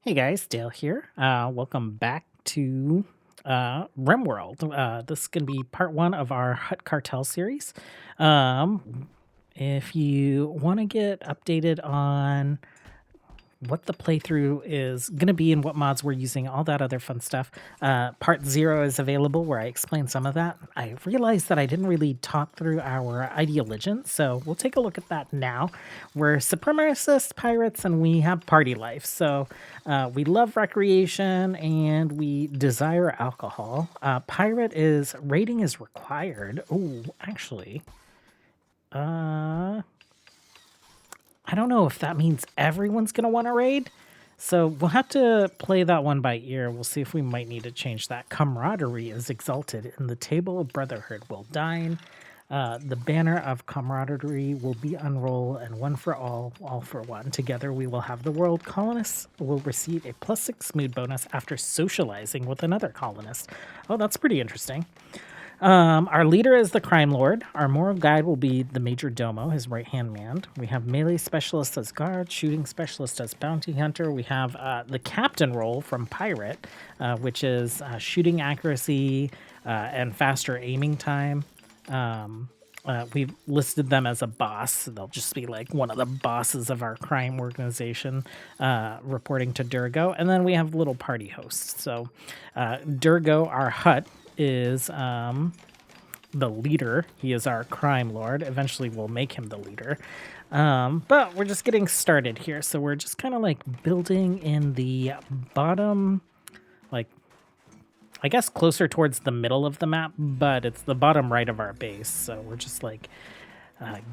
Hey guys, Dale here. Welcome back to RimWorld. This is going to be part one of our Hutt Cartel series. If you want to get updated on what the playthrough is going to be and what mods we're using, all that other fun stuff. Part 0 is available where I explain some of that. I realized that I didn't really talk through our ideologians, so we'll take a look at that now. We're supremacist pirates and we have party life, so we love recreation and we desire alcohol. Pirate is rating is required. Oh, actually, I don't know if that means everyone's going to want to raid. So we'll have to play that one by ear. We'll see if we might need to change that. Camaraderie is exalted, and the table of brotherhood will dine. The banner of camaraderie will be unrolled, and one for all for one. Together we will have the world. Colonists will receive a +6 mood bonus after socializing with another colonist. Oh, that's pretty interesting. Our leader is the crime lord. Our moral guide will be the major domo, his right hand man. We have melee specialist as guard, shooting specialist as bounty hunter. We have the captain role from pirate, which is shooting accuracy and faster aiming time. We've listed them as a boss. They'll just be like one of the bosses of our crime organization, reporting to Durgo. And then we have little party hosts. So Durgo, our Hutt, is the leader. He is our crime lord. Eventually we'll make him the leader. But we're just getting started here. So we're just kind of like building in the bottom, like, I guess closer towards the middle of the map, but it's the bottom right of our base. So we're just like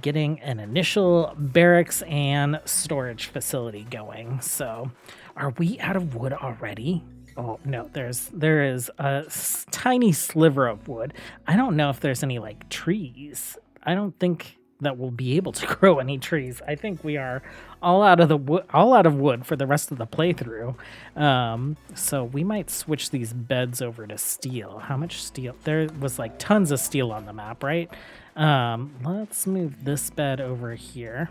getting an initial barracks and storage facility going. So are we out of wood already? Oh no, there is a tiny sliver of wood. I don't know if there's any like trees. I don't think that we'll be able to grow any trees. I think we are all out of wood for the rest of the playthrough. So we might switch these beds over to steel. How much steel? There was like tons of steel on the map, right? Let's move this bed over here.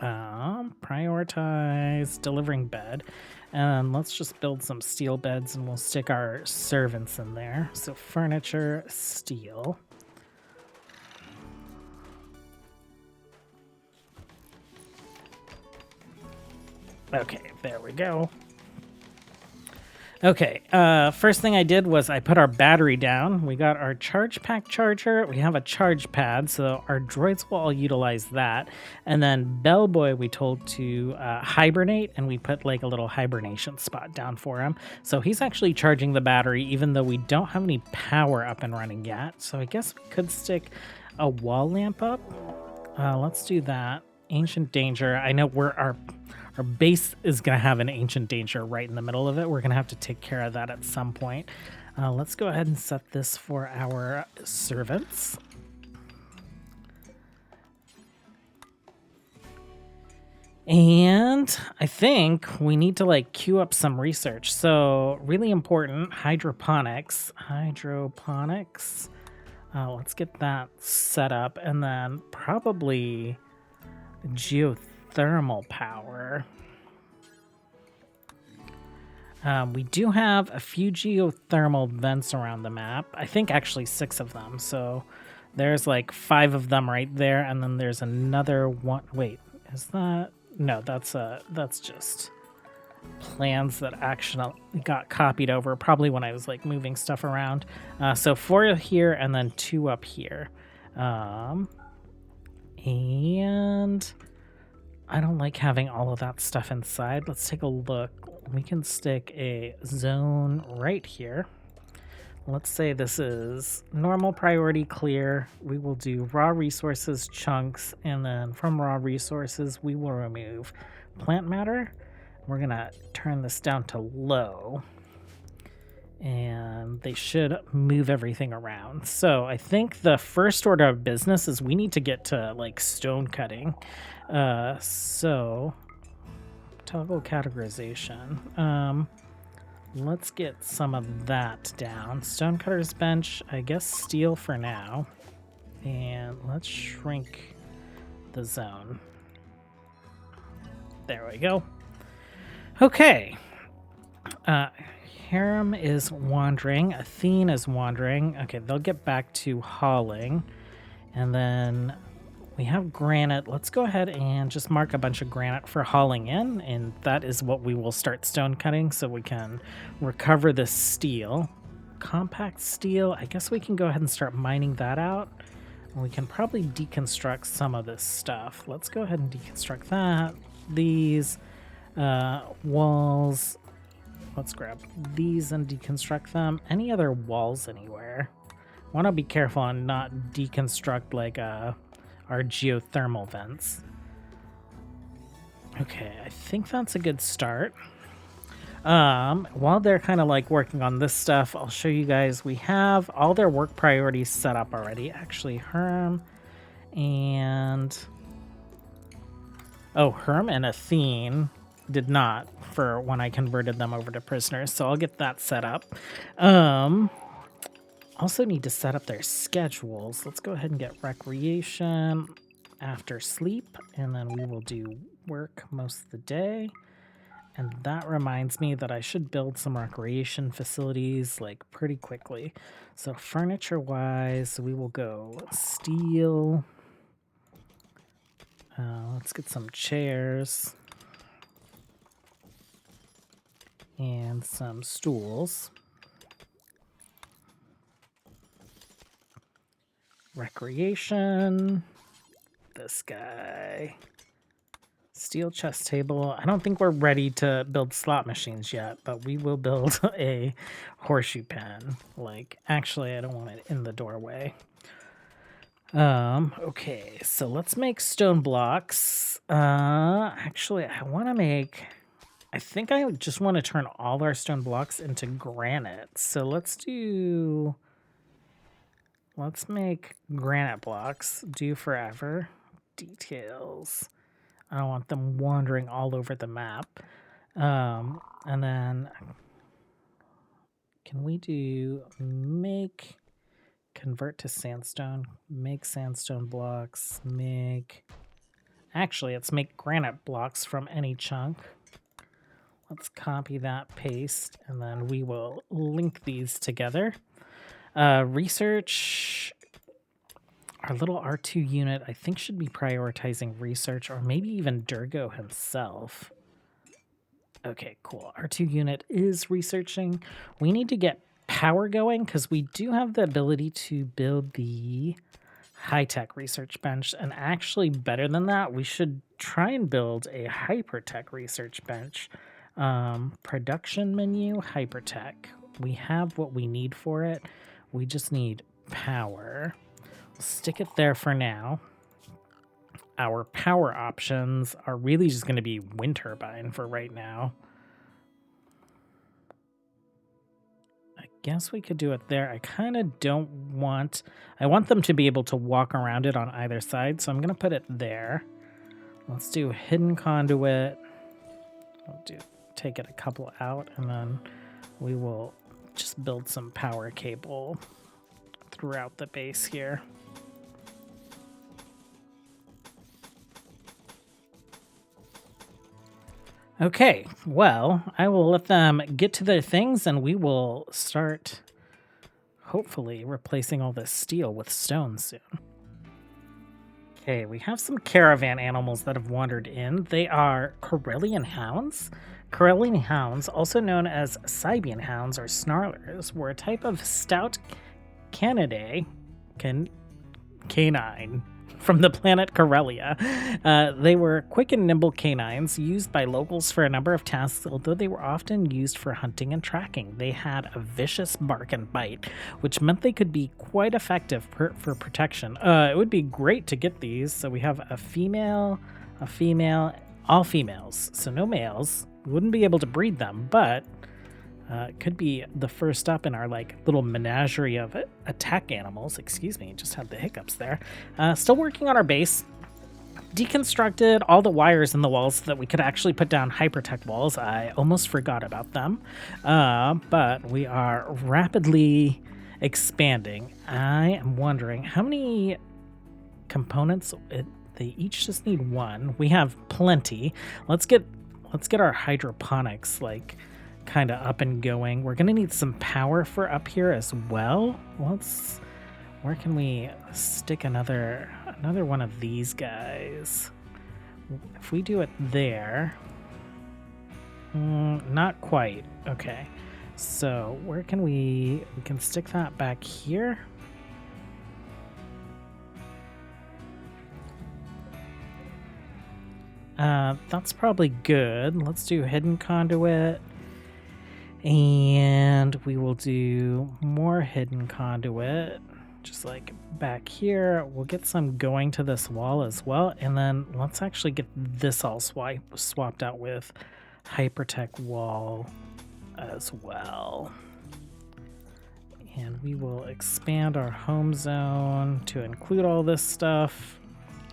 Prioritize delivering bed. And let's just build some steel beds and we'll stick our servants in there. So furniture, steel. Okay, there we go. Okay, first thing I did was I put our battery down. We got our charge pack charger. We have a charge pad, so our droids will all utilize that. And then Bellboy we told to hibernate, and we put like a little hibernation spot down for him. So he's actually charging the battery, even though we don't have any power up and running yet. So I guess we could stick a wall lamp up. Let's do that. Ancient Danger. I know our base is going to have an Ancient Danger right in the middle of it. We're going to have to take care of that at some point. Let's go ahead and set this for our servants. And I think we need to like queue up some research. So really important, hydroponics. Let's get that set up, and then probably geothermal power. We do have a few geothermal vents around the map. I think actually 6 of them. So there's like 5 of them right there, and then there's another one. Wait, is that? No, that's just plans that actually got copied over probably when I was like moving stuff around. So 4 here and then 2 up here. And I don't like having all of that stuff inside. Let's take a look. We can stick a zone right here. Let's say this is normal priority clear. We will do raw resources chunks, and then from raw resources, we will remove plant matter. We're gonna turn this down to low, and they should move everything around. So I think the first order of business is we need to get to like stone cutting. So toggle categorization. Let's get some of that down. Stonecutter's bench, I guess steel for now. And let's shrink the zone. There we go. Okay. Harem is wandering. Athene is wandering. Okay, they'll get back to hauling. And then we have granite. Let's go ahead and just mark a bunch of granite for hauling in. And that is what we will start stone cutting so we can recover this steel. Compact steel. I guess we can go ahead and start mining that out. And we can probably deconstruct some of this stuff. Let's go ahead and deconstruct that. These walls. Let's grab these and deconstruct them. Any other walls anywhere? Want to be careful and not deconstruct like our geothermal vents. Okay, I think that's a good start. While they're kind of like working on this stuff, I'll show you guys we have all their work priorities set up already. Actually, Herm and Herm and Athene did not for when I converted them over to prisoners, so I'll get that set up. Also need to set up their schedules. Let's go ahead and get recreation after sleep, and then we will do work most of the day. And that reminds me that I should build some recreation facilities like pretty quickly. So furniture wise, we will go steel. Let's get some chairs. And some stools. Recreation. This guy. Steel chest table. I don't think we're ready to build slot machines yet, but we will build a horseshoe pen. Like, actually, I don't want it in the doorway. Okay, so let's make stone blocks. Actually, I think I just want to turn all our stone blocks into granite. So let's make granite blocks. Do forever. Details. I don't want them wandering all over the map. And then can we do convert to sandstone, make sandstone blocks, let's make granite blocks from any chunk. Let's copy that, paste, and then we will link these together. Research, our little R2 unit, I think should be prioritizing research, or maybe even Durgo himself. Okay, cool. R2 unit is researching. We need to get power going because we do have the ability to build the high-tech research bench. And actually, better than that, we should try and build a hyper-tech research bench. Production menu, hypertech. We have what we need for it. We just need power. We'll stick it there for now. Our power options are really just going to be wind turbine for right now. I guess we could do it there. I kind of don't want... I want them to be able to walk around it on either side, so I'm going to put it there. Let's do hidden conduit. Take it a couple out, and then we will just build some power cable throughout the base here. Okay, well, I will let them get to their things, and we will start, hopefully, replacing all this steel with stone soon. Okay, we have some caravan animals that have wandered in. They are Karelian hounds. Karelian hounds, also known as Sibian hounds or snarlers, were a type of stout canine from the planet Karelia. They were quick and nimble canines used by locals for a number of tasks, although they were often used for hunting and tracking. They had a vicious bark and bite, which meant they could be quite effective for protection. It would be great to get these. So we have a female, all females, so no males. We wouldn't be able to breed them, but it could be the first step in our like little menagerie of attack animals. Excuse me, just had the hiccups there. Still working on our base. Deconstructed all the wires in the walls so that we could actually put down hypertech walls. I almost forgot about them, but we are rapidly expanding. I am wondering how many components. They each just need one. We have plenty. Let's let's get our hydroponics like kind of up and going. We're gonna need some power for up here as well. Where can we stick another one of these guys? If we do it there, not quite. Okay, so where can we can stick that back here. That's probably good. Let's do hidden conduit, and we will do more hidden conduit, just like back here. We'll get some going to this wall as well, and then let's actually get this all swapped out with hypertech wall as well. And we will expand our home zone to include all this stuff.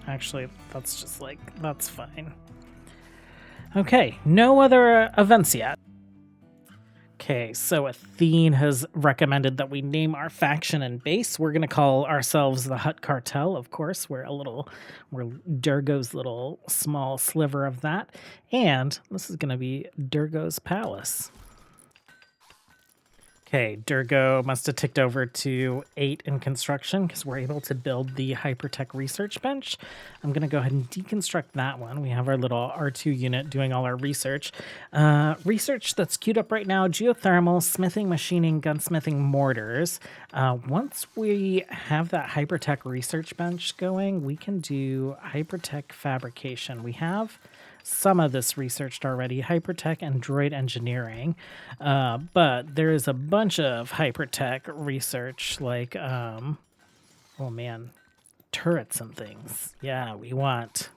Actually, that's just like, that's fine. Okay, no other events yet. Okay, so Athene has recommended that we name our faction and base. We're going to call ourselves the Hutt Cartel, of course. We're Durgo's little small sliver of that. And this is going to be Durgo's Palace. Okay, Durgo must have ticked over to 8 in construction because we're able to build the hypertech research bench. I'm going to go ahead and deconstruct that one. We have our little R2 unit doing all our research. Research that's queued up right now: geothermal, smithing, machining, gunsmithing, mortars. Once we have that hypertech research bench going, we can do hypertech fabrication. We have some of this researched already, hypertech and droid engineering, but there is a bunch of hypertech research, like oh man, turrets and things. Yeah, we want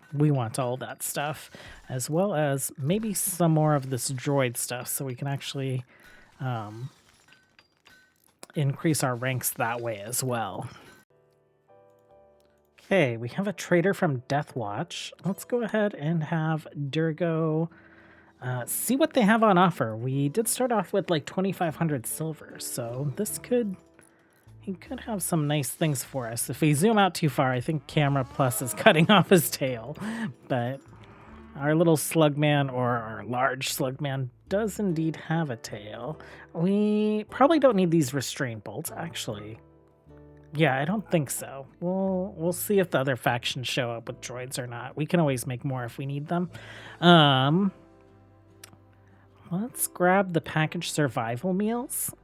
all that stuff, as well as maybe some more of this droid stuff, so we can actually increase our ranks that way as well. Okay, we have a trader from Deathwatch. Let's go ahead and have Durgo see what they have on offer. We did start off with like 2,500 silver, so he could have some nice things for us. If we zoom out too far, I think Camera Plus is cutting off his tail, but our little slugman, or our large slugman, does indeed have a tail. We probably don't need these restraint bolts, actually. Yeah, I don't think so. We'll see if the other factions show up with droids or not. We can always make more if we need them. Let's grab the packaged survival meals.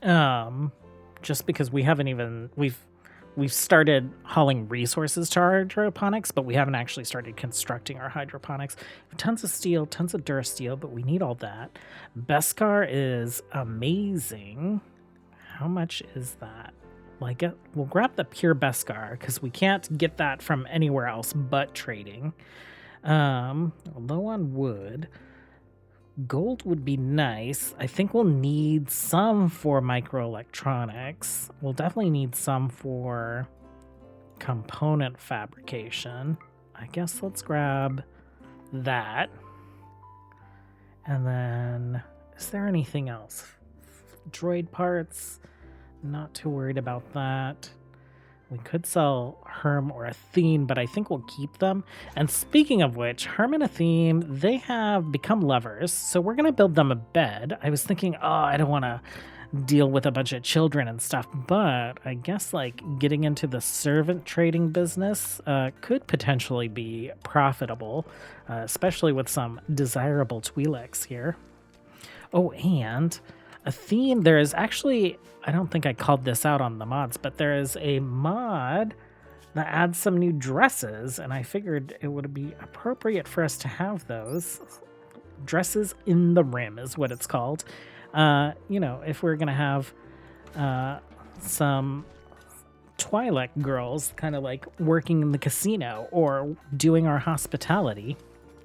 Just because we haven't even we've started hauling resources to our hydroponics, but we haven't actually started constructing our hydroponics. Tons of steel, tons of durasteel, but we need all that. Beskar is amazing. How much is that? We'll grab the pure Beskar because we can't get that from anywhere else but trading. Low on wood. Gold would be nice. I think we'll need some for microelectronics. We'll definitely need some for component fabrication. I guess let's grab that. And then, is there anything else? Droid parts. Not too worried about that. We could sell Herm or Athene, but I think we'll keep them. And speaking of which, Herm and Athene, they have become lovers, so we're going to build them a bed. I was thinking, I don't want to deal with a bunch of children and stuff, but I guess like getting into the servant trading business could potentially be profitable, especially with some desirable Twi'leks here. Oh, and Athene, there is actually, I don't think I called this out on the mods, but there is a mod that adds some new dresses, and I figured it would be appropriate for us to have those. Dresses in the Rim is what it's called. If we're going to have some Twi'lek girls kind of like working in the casino or doing our hospitality,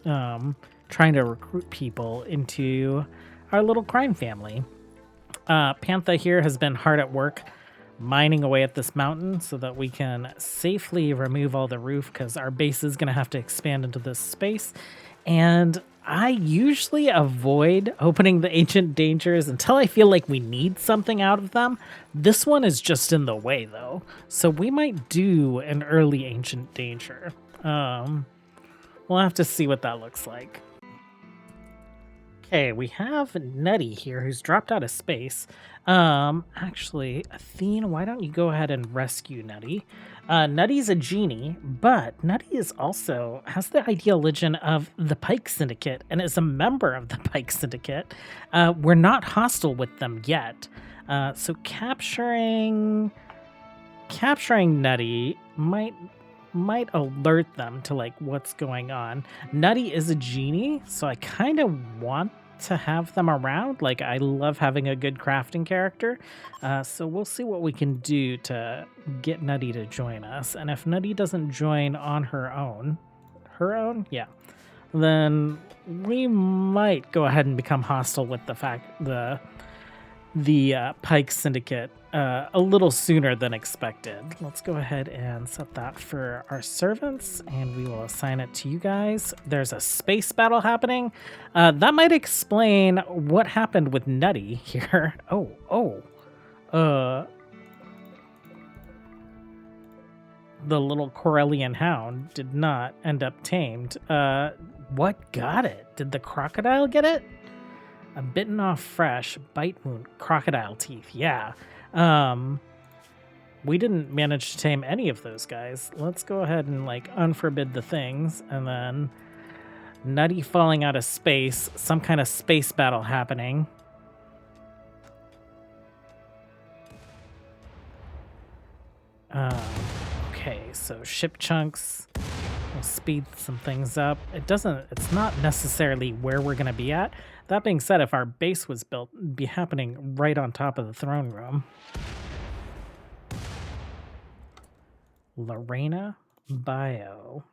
trying to recruit people into our little crime family. Pantha here has been hard at work mining away at this mountain so that we can safely remove all the roof, because our base is going to have to expand into this space. And I usually avoid opening the ancient dangers until I feel like we need something out of them. This one is just in the way, though, so we might do an early ancient danger. We'll have to see what that looks like. Okay, we have Nutty here who's dropped out of space. Actually, Athene, why don't you go ahead and rescue Nutty? Nutty's a genie, but Nutty is also has the ideal religion of the Pyke Syndicate and is a member of the Pyke Syndicate. We're not hostile with them yet. So capturing Nutty might alert them to like what's going on. Nutty is a genie, so I kind of want to have them around. Like I love having a good crafting character. So we'll see what we can do to get Nutty to join us. And if Nutty doesn't join on her own, yeah, then we might go ahead and become hostile with the Pyke Syndicate a little sooner than expected. Let's go ahead and set that for our servants, and we will assign it to you guys. There's a space battle happening. That might explain what happened with Nutty here. The little Corellian hound did not end up tamed. What got it? Did the crocodile get it? A bitten off fresh, bite wound, crocodile teeth. Yeah. We didn't manage to tame any of those guys. Let's go ahead and like unforbid the things, and then Nutty falling out of space, some kind of space battle happening. Okay, so ship chunks will speed some things up. It's not necessarily where we're gonna be at. That being said, if our base was built, it'd be happening right on top of the throne room. Lorena Bio.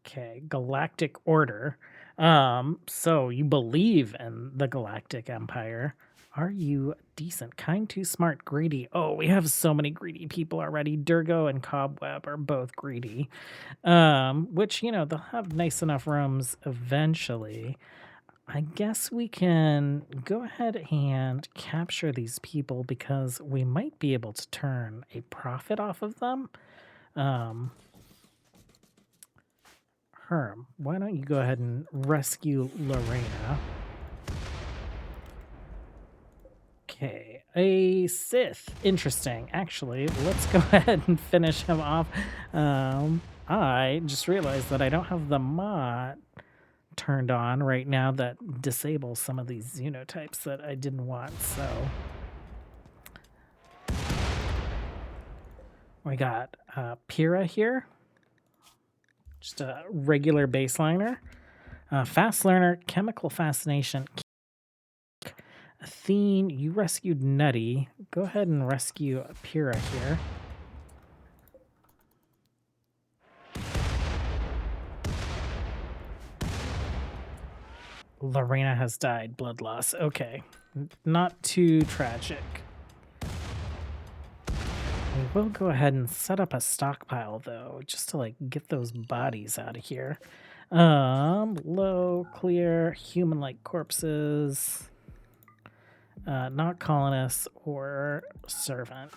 Okay, Galactic Order. So you believe in the Galactic Empire. Are you decent? Kind, too smart, greedy. Oh, we have so many greedy people already. Durgo and Cobweb are both greedy. Which, they'll have nice enough rooms eventually. I guess we can go ahead and capture these people because we might be able to turn a profit off of them. Herm, why don't you go ahead and rescue Lorena? Okay, a Sith. Interesting. Actually, let's go ahead and finish him off. I just realized that I don't have the mod turned on right now that disables some of these xenotypes that I didn't want, so we got Pyrrha here, just a regular baseliner, fast learner, chemical fascination. Athene, you rescued Nutty. Go ahead and rescue Pyrrha here. Lorena has died. Blood loss. Okay. Not too tragic. We will go ahead and set up a stockpile, though, just to, like, get those bodies out of here. Low, clear, human-like corpses. Not colonists or servant.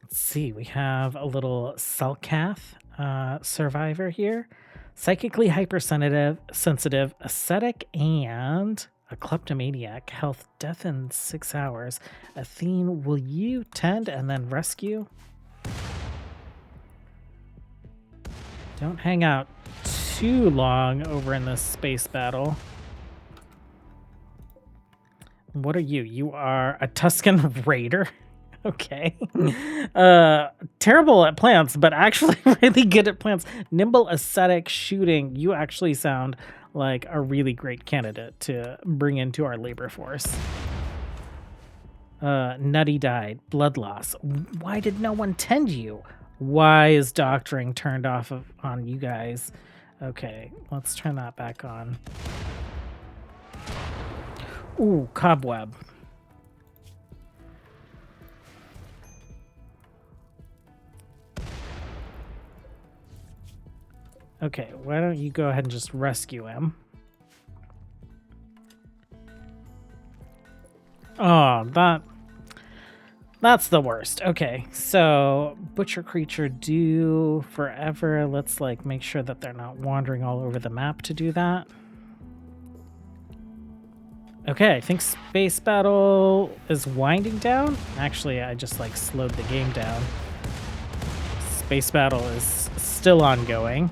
Let's see, we have a little Selkath survivor here. Psychically hypersensitive, ascetic, and a kleptomaniac. Health, death in 6 hours. Athene, will you tend and then rescue? Don't hang out too long over in this space battle. What are you? You are a Tuscan raider? Okay. Terrible at plants, but actually really good at plants. Nimble, ascetic, shooting. You actually sound like a really great candidate to bring into our labor force. Nutty died. Blood loss. Why did no one tend you? Why is doctoring turned off on you guys? Okay, let's turn that back on. Ooh, Cobweb. Okay, why don't you go ahead and just rescue him? Oh, That's the worst. Okay, so butcher creature do forever. Let's like make sure that they're not wandering all over the map to do that. Okay, I think space battle is winding down. Actually, I just like slowed the game down. Space battle is still ongoing.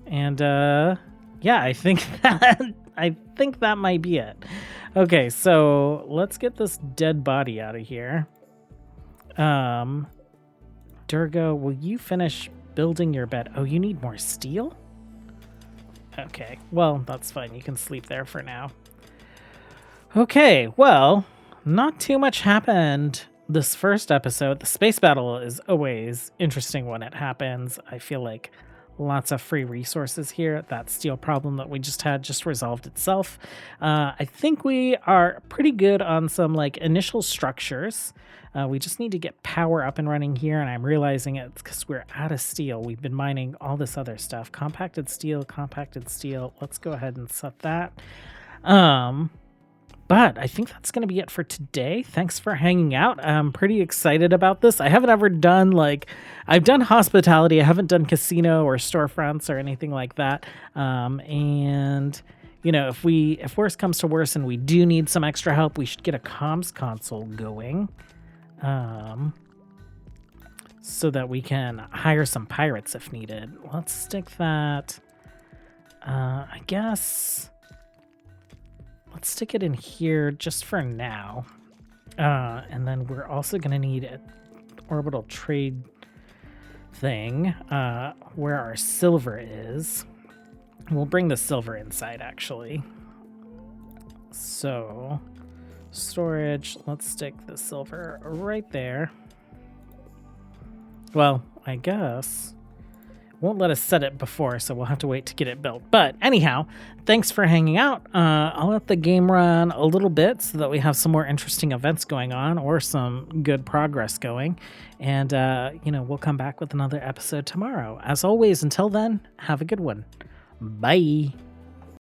And yeah, I think that might be it. Okay, so let's get this dead body out of here. Durgo, will you finish building your bed? Oh, you need more steel? Okay, well, that's fine. You can sleep there for now. Okay, well, not too much happened this first episode. The space battle is always interesting when it happens. I feel like lots of free resources here. That steel problem that we just had just resolved itself. I think we are pretty good on some like initial structures. We just need to get power up and running here, and I'm realizing it's because we're out of steel. We've been mining all this other stuff. Compacted steel. Let's go ahead and set that. But I think that's going to be it for today. Thanks for hanging out. I'm pretty excited about this. I haven't ever done I've done hospitality. I haven't done casino or storefronts or anything like that. And you know, if worse comes to worse and we do need some extra help, we should get a comms console going. So that we can hire some pirates if needed. Let's stick that, I guess, let's stick it in here just for now. And then we're also going to need an orbital trade thing, where our silver is. We'll bring the silver inside, actually. So, storage, let's stick the silver right there. Well, I guess won't let us set it before, so we'll have to wait to get it built. But anyhow, thanks for hanging out. I'll let the game run a little bit so that we have some more interesting events going on or some good progress going. And, you know, we'll come back with another episode tomorrow. As always, until then, have a good one. Bye.